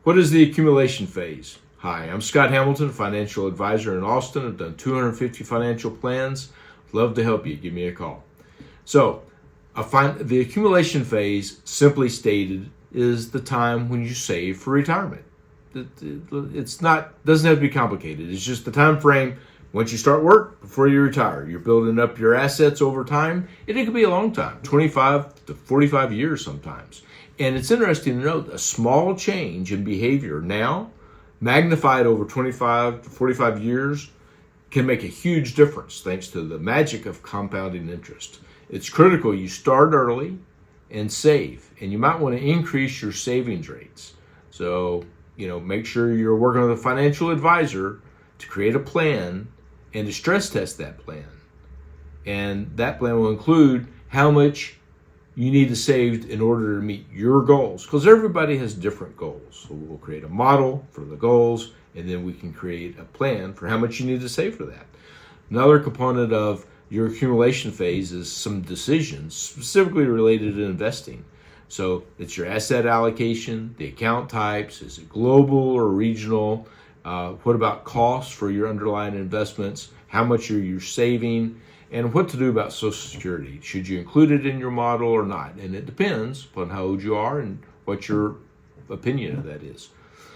What is the accumulation phase? Hi, I'm Scott Hamilton, financial advisor in Austin. I've done 250 financial plans. Love to help you. Give me a call. So, the accumulation phase, simply stated, is the time when you save for retirement. Doesn't have to be complicated. It's just the time frame once you start work before you retire. You're building up your assets over time, and it could be a long time, 25 to 45 years sometimes. And it's interesting to note a small change in behavior now, magnified over 25 to 45 years, can make a huge difference thanks to the magic of compounding interest. It's critical you start early and save, and you might want to increase your savings rates. So, make sure you're working with a financial advisor to create a plan and to stress test that plan. And that plan will include how much you need to save in order to meet your goals, because everybody has different goals. So we'll create a model for the goals, and then we can create a plan for how much you need to save for that. Another component of your accumulation phase is some decisions specifically related to investing. So it's your asset allocation, the account types, is it global or regional? What about costs for your underlying investments? How much are you saving? And what to do about Social Security. Should you include it in your model or not? And it depends upon how old you are and what your opinion of that is.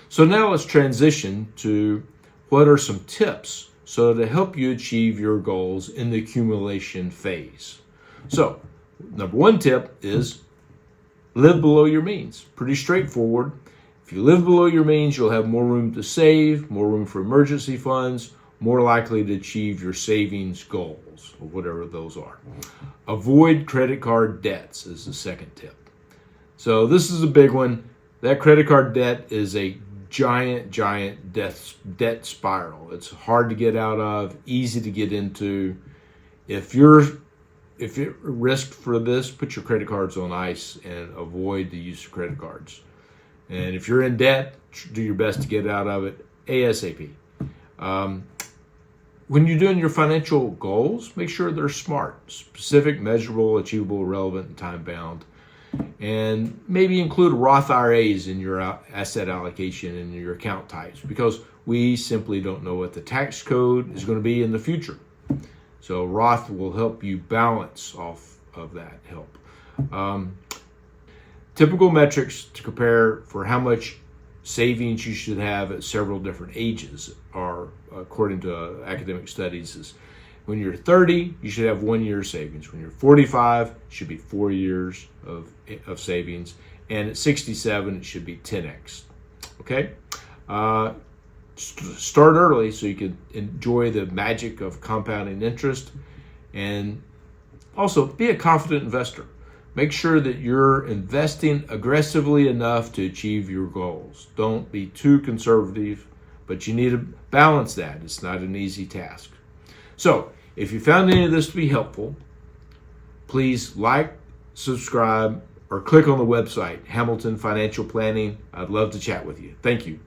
So now let's transition to what are some tips to help you achieve your goals in the accumulation phase. So, number one tip is live below your means. Pretty straightforward. If you live below your means, you'll have more room to save, more room for emergency funds, more likely to achieve your savings goals, or whatever those are. Avoid credit card debts is the second tip. So this is a big one. That credit card debt is a giant debt spiral. It's hard to get out of, easy to get into. If you're at risk for this, put your credit cards on ice and avoid the use of credit cards. And if you're in debt, do your best to get out of it ASAP. When you're doing your financial goals, make sure they're smart, specific, measurable, achievable, relevant, and time-bound. And maybe include Roth IRAs in your asset allocation and your account types, because we simply don't know what the tax code is going to be in the future. So Roth will help you balance off of that help. Typical metrics to compare for how much savings you should have at several different ages are, according to academic studies, is when you're 30, you should have 1 year savings. When you're 45, it should be 4 years of savings. And at 67, it should be 10x. Okay? Start early so you can enjoy the magic of compounding interest. And also, be a confident investor. Make sure that you're investing aggressively enough to achieve your goals. Don't be too conservative, but you need to balance that. It's not an easy task. So, if you found any of this to be helpful, please like, subscribe, or click on the website, Hamilton Financial Planning. I'd love to chat with you. Thank you.